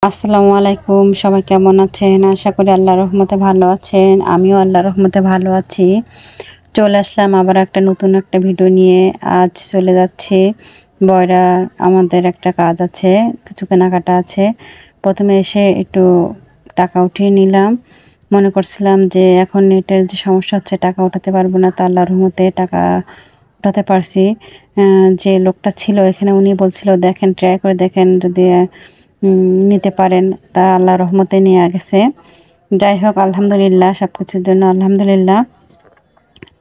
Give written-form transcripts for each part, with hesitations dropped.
আসসালামু আলাইকুম, সবাই কেমন আছেন? আশা করি আল্লাহর রহমতে ভালো আছেন। আমিও আল্লাহর রহমতে ভালো আছি। চলে আসলাম আবার নতুন একটা ভিডিও নিয়ে। আজ চলে যাচ্ছি বয়রা। আমাদের একটা কাজ আছে, কিছু কেনাকাটা আছে। প্রথমে এসে একটু টাকা উঠিয়ে নিলাম। মনে করছিলাম যে এখন নেটের যে সমস্যা হচ্ছে, টাকা উঠাতে পারবো না, তা আল্লাহর রহমতে টাকা উঠাতে পারছি। যে লোকটা ছিল এখানে, উনি বলছিল দেখেন, ট্রাই করে দেখেন, যদি নিতে পারেন। তা আল্লাহর রহমতে নিয়ে গেছে। যাই হোক, আলহামদুলিল্লাহ, সব কিছুর জন্য আলহামদুলিল্লাহ।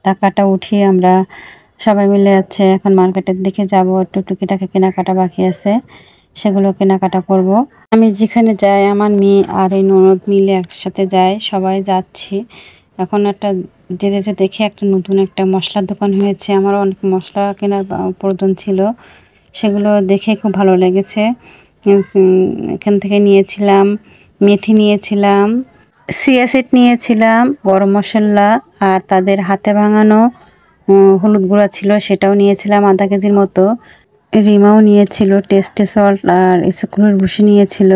টাকাটা উঠিয়ে আমরা সবাই মিলে এখন মার্কেটের দিকে যাব। একটু টুকিটাকি কেনাকাটা বাকি আছে, সেগুলো কেনাকাটা করব। আমি যেখানে যাই, আমার মেয়ে আর এই ননদ মিলে একসাথে যাই, সবাই যাচ্ছি। এখন যেতে যেতে দেখে নতুন একটা মশলার দোকান হয়েছে। আমার অনেক মশলা কেনার প্রয়োজন ছিল, সেগুলো দেখে খুব ভালো লেগেছে। এখান থেকে নিয়েছিলাম মেথি, নিয়েছিলাম সিয়াসিড, নিয়েছিলাম গরম মশলা, আর তাদের হাতে ভাঙানো হলুদ গুঁড়া ছিল, সেটাও নিয়েছিলাম আধা কেজির মতো। রিমাও নিয়েছিল টেস্টে সল্ট, আর ইসুকুলের ভুসি নিয়েছিল।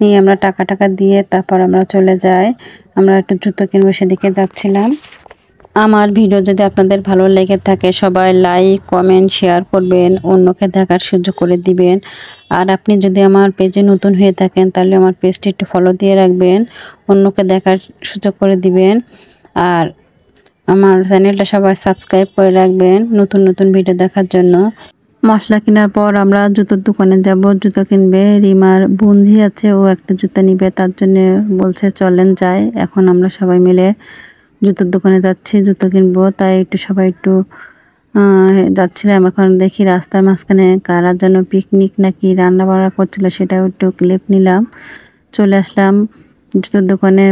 নিয়ে আমরা টাকা দিয়ে তারপর আমরা চলে যাই। আমরা একটু জুতো কিনবো, সেদিকে যাচ্ছিলাম। আমার ভিডিও যদি আপনাদের ভালো লেগে থাকে, সবাই লাইক, কমেন্ট, শেয়ার করবেন, অন্যকে দেখার সুযোগ করে দিবেন। আর আপনি যদি আমার পেজে নতুন হয়ে থাকেন, তাহলে আমার পেজটি একটু ফলো দিয়ে রাখবেন, অন্যকে দেখার সুযোগ করে দিবেন। আর আমার চ্যানেলটা সবাই সাবস্ক্রাইব করে রাখবেন নতুন নতুন ভিডিও দেখার জন্য। মশলা কেনার পর আমরা জুতোর দোকানে যাব, জুতো কিনবে। রিমার বোনঝি আছে, ও একটা জুতা নিবে, তার জন্য বলছে চলেন যাই। এখন আমরা সবাই মিলে জুতোর দোকানে যাচ্ছি, জুতো কিনবো। তাই সবাই যাচ্ছিলাম। এখন দেখি রাস্তার মাঝখানে কারার জন্য পিকনিক নাকি রান্না বান্না করছিল, সেটাও একটু ক্লিপ নিলাম। চলে আসলাম জুতোর দোকানে।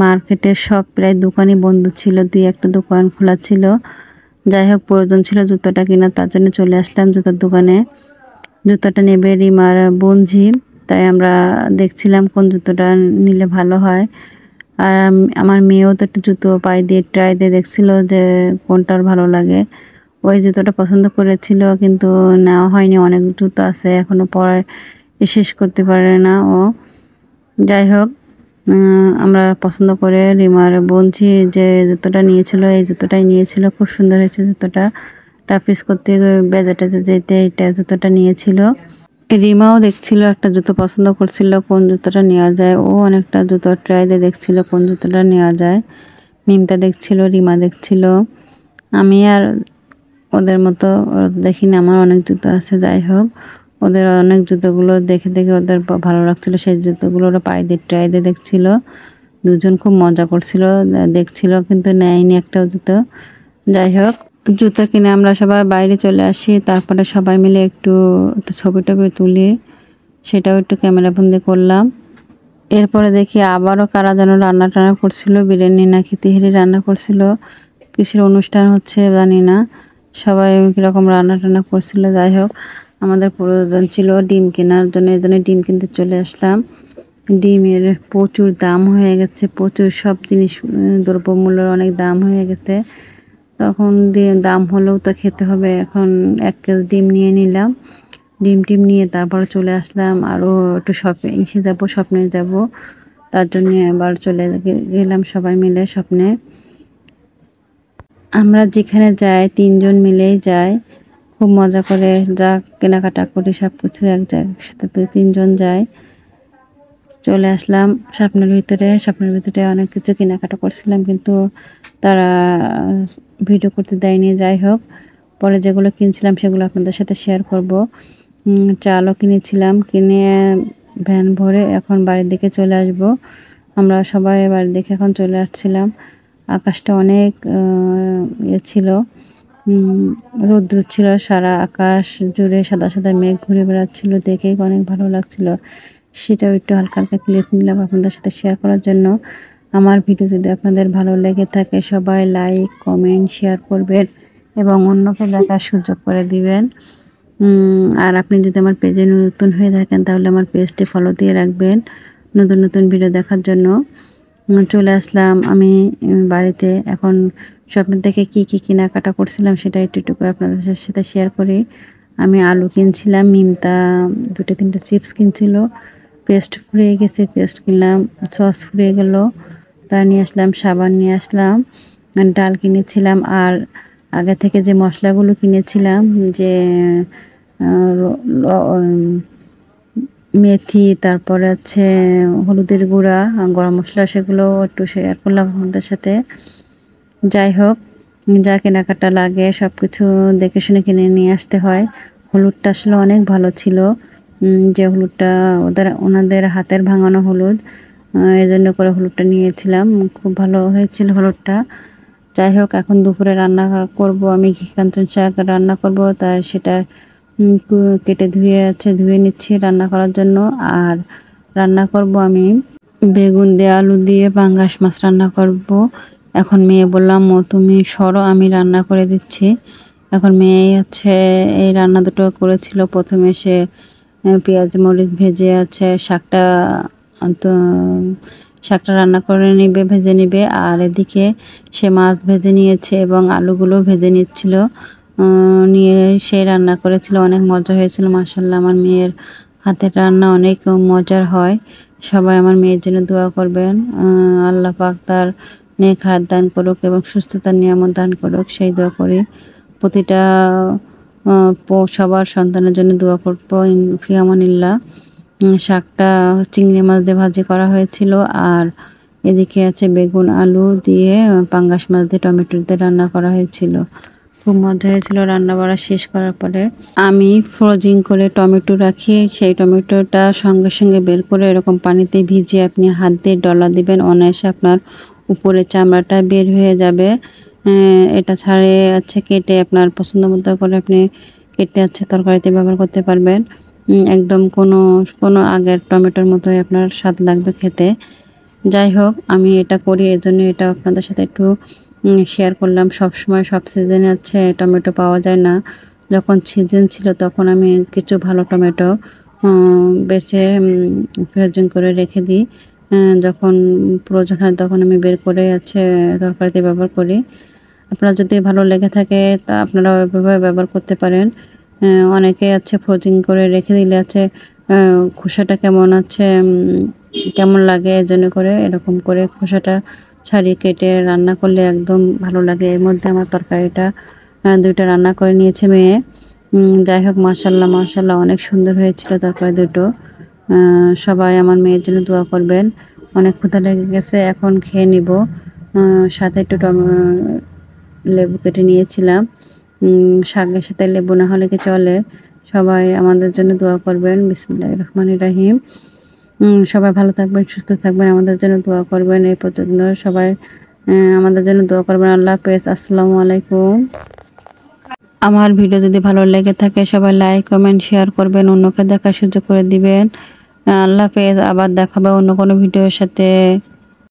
মার্কেটের সব প্রায় দোকানই বন্ধ ছিল, দুই একটা দোকান খোলা ছিল। যাই হোক, প্রয়োজন ছিল জুতোটা কিনা, তার জন্য চলে আসলাম জুতোর দোকানে। জুতোটা নেবে রিমার বোনঝি, তাই আমরা দেখছিলাম কোন জুতোটা নিলে ভালো হয়। আর আমার মেয়েও তো একটু জুতো পায়ে দিয়ে ট্রাই দিয়ে দেখছিল যে কোনটার ভালো লাগে। ওই জুতোটা পছন্দ করেছিল, কিন্তু নেওয়া হয়নি। অনেক জুতো আছে, এখনো পরে শেষ করতে পারে না ও। যাই হোক, আমরা পছন্দ করে রিমার বলছি যে জুতোটা নিয়েছিল, এই জুতোটাই নিয়েছিল। খুব সুন্দর হয়েছে জুতোটা। টাফিস করতে বেজে টেজে যেতে এটা জুতোটা নিয়েছিল। রিমাও দেখছিল, একটা জুতো পছন্দ করছিল কোন জুতোটা নেওয়া যায়। ও অনেকটা জুতো ট্রাই দিয়ে দেখছিল কোন জুতোটা নেওয়া যায়। মিমতা দেখছিল, রিমা দেখছিল। আমি আর ওদের মতো দেখিনি, আমার অনেক জুতো আছে। যাই হোক, ওদের অনেক জুতোগুলো দেখে দেখে ওদের ভালো লাগছিল, সেই জুতোগুলো ওরা পায়ে দিয়ে ট্রাই দিয়ে দেখছিল। দুজন খুব মজা করছিল, দেখছিল, কিন্তু নেয়নি একটাও জুতো। যাই হোক, জুতো কিনে আমরা সবাই বাইরে চলে আসি। তারপরে সবাই মিলে একটু একটু ছবি টবি তুলি, সেটাও একটু ক্যামেরা বন্দি করলাম। এরপরে দেখি আবারও কারা যেন রান্না টান্না করছিল, বিরিয়ানি নাকি তিহারি রান্না করছিল। কিসের অনুষ্ঠান হচ্ছে জানি না, সবাই কীরকম রান্না টান্না করছিল। যাই হোক, আমাদের প্রয়োজন ছিল ডিম কেনার জন্য, এই জন্য ডিম কিনতে চলে আসলাম। ডিমের প্রচুর দাম হয়ে গেছে, প্রচুর সব জিনিস দ্রব্যমূল্যের অনেক দাম হয়ে গেছে। তখন দাম হলেও তো খেতে হবে। এখন 1 কেজি ডিম নিয়ে নিলাম। ডিম টিম নিয়ে তারপরে চলে আসলাম। আরও একটু শপিংয়ে যাব, স্বপ্নে যাব, তার জন্য আবার চলে গেলাম সবাই মিলে স্বপ্নে। আমরা যেখানে যাই 3 জন মিলেই যাই, খুব মজা করে যা কেনাকাটা করি সব কিছু এক জায়গায় একসাথে 3 জন যাই। চলে আসলাম স্বপ্নের ভিতরে অনেক কিছু কেনাকাটা করছিলাম, কিন্তু তারা ভিডিও করতে দেয়নি। যাই হোক, পরে যেগুলো কিনছিলাম সেগুলো আপনাদের সাথে শেয়ার করব। চালও কিনেছিলাম, কিনে ভ্যান ভরে এখন বাড়ির দিকে চলে আসব। আমরা সবাই বাড়ির দিকে এখন চলে আসছিলাম। আকাশটা অনেক ছিল, রৌদ্র ছিল, সারা আকাশ জুড়ে সাদা সাদা মেঘ ঘুরে বেড়াচ্ছিল, দেখে অনেক ভালো লাগছিল। সেটাও একটু হালকা হালকা ক্লিপ নিলাম আপনাদের সাথে শেয়ার করার জন্য। আমার ভিডিও যদি আপনাদের ভালো লেগে থাকে, সবাই লাইক, কমেন্ট, শেয়ার করবেন এবং অন্যকে দেখার সুযোগ করে দিবেন। আর আপনি যদি আমার পেজে নতুন হয়ে থাকেন, তাহলে আমার পেজটি ফলো দিয়ে রাখবেন নতুন নতুন ভিডিও দেখার জন্য। চলে আসলাম আমি বাড়িতে। এখন স্বপ্নের থেকে কি কি কেনাকাটা করছিলাম সেটা একটু একটু করে আপনাদের সাথে শেয়ার করি। আমি আলু কিনছিলাম, মিমতা 2-3টা চিপস কিনছিল, পেস্ট ফুরিয়ে গেছে, পেস্ট কিনলাম, সস ফুরিয়ে গেল, তাই নিয়ে আসলাম, সাবান নিয়ে আসলাম, ডাল কিনেছিলাম। আর আগে থেকে যে মশলাগুলো কিনেছিলাম, যে মেথি, তারপরে হচ্ছে হলুদের গুঁড়া, গরম মশলা, সেগুলো একটু শেয়ার করলাম আপনাদের সাথে। যাই হোক, যা কেনাকাটা লাগে সব কিছু দেখে শুনে কিনে নিয়ে আসতে হয়। হলুদটা আসলে অনেক ভালো ছিল, যে হলুদটা ওনাদের হাতের ভাঙানো হলুদ, এজন্য করে হলুদটা নিয়েছিলাম, খুব ভালো হয়েছিল হলুদটা। যাই হোক, এখন দুপুরে রান্না করব আমি, ঘি কাঞ্চন শাক রান্না করব, তাই সেটা কেটে ধুয়ে নিচ্ছি রান্না করার জন্য। আর রান্না করব আমি বেগুন দিয়ে আলু দিয়ে পাঙ্গাস মাছ রান্না করব। এখন মেয়ে বললাম, ও তুমি সরো, আমি রান্না করে দিচ্ছি। এখন মেয়ে আছে এই রান্না দুটো করেছিল। প্রথমে সে পেঁয়াজ মরিচ ভেজে আছে তো শাকটা রান্না করে নিবে, ভেজে নিবে। আর এদিকে সে মাছ ভেজে নিয়েছে এবং আলুগুলো ভেজে নিচ্ছিল, নিয়ে সে রান্না করেছিল। অনেক মজা হয়েছিল মাশাআল্লাহ। আমার মেয়ের হাতের রান্না অনেক মজার হয়। সবাই আমার মেয়ের জন্য দোয়া করবেন, আল্লাহ পাক তার নেক হায়াত দান করুক এবং সুস্থতার নিয়ামত দান করুক, সেই দোয়া করি। প্রতিটা সবার সন্তানের জন্য দোয়া করবো। ফি আমানিল্লাহ। শাকটা চিংড়ি মাছ দিয়ে ভাজি করা হয়েছিল। আর এদিকে আছে বেগুন আলু দিয়ে পাঙ্গাস মাছ দিয়ে টমেটো দিয়ে রান্না করা হয়েছিল। খুব মজা হয়েছিল। রান্না বাড়া শেষ করার পরে আমি ফ্রোজিং করে টমেটো রাখি, সেই টমেটোটা সঙ্গে সঙ্গে বের করে এরকম পানিতে ভিজিয়ে আপনি হাত দিয়ে ডলা দিবেন, অনায়াসে আপনার উপরে চামড়াটা বের হয়ে যাবে। এটা ছাড়ে আছে কেটে আপনার পছন্দ মতো করে আপনি কেটে আছে তরকারিতে ব্যবহার করতে পারবেন। একদম কোনো আগের টমেটোর মতোই আপনার স্বাদ লাগবে খেতে। যাই হোক, আমি এটা করি, এজন্য এটা আপনাদের সাথে একটু শেয়ার করলাম। সব সময় সব সিজনে আছে টমেটো পাওয়া যায় না। যখন সিজন ছিল তখন আমি কিছু ভালো টমেটো বেছে ফ্রোজিং করে রেখে দিই। যখন প্রয়োজন হয় তখন আমি বের করে আছে তরকারিতে ব্যবহার করি। আপনার যদি ভালো লেগে থাকে তা আপনারা ওইভাবে ব্যবহার করতে পারেন। অনেকে আছে ফ্রোজিং করে রেখে দিলে আছে খোসাটা কেমন লাগে, এজন্য করে এরকম করে খোসাটা ছাড়িয়ে কেটে রান্না করলে একদম ভালো লাগে। এর মধ্যে আমার তরকারিটা দুইটা রান্না করে নিয়েছে মেয়ে। যাই হোক, মাশাআল্লাহ মাশাআল্লাহ, অনেক সুন্দর হয়েছিল তরকারি দুটো। সবাই আমার মেয়ের জন্য দোয়া করবেন। অনেক ক্ষুধা লেগে গেছে, এখন খেয়ে নিব। সাথে একটু লেবু কেটে নিয়েছিলাম। শাকের সাথে লেবু না হলে কি চলে। সবাই আমাদের জন্য দোয়া করবেন। বিসমিল্লাহির রহমানির রহিম। সবাই ভালো থাকবেন, সুস্থ থাকবেন, আমাদের জন্য দোয়া করবেন। এই পর্যন্ত সবাই আমাদের জন্য দোয়া করবেন। আল্লাহ হাফেজ, আসসালামু আলাইকুম। আমার ভিডিও যদি ভালো লেগে থাকে সবাই লাইক কমেন্ট শেয়ার করবেন, অন্যকে দেখার সুযোগ করে দিবেন। আল্লাহ হাফেজ, আবার দেখাবে অন্য কোনো ভিডিওর সাথে।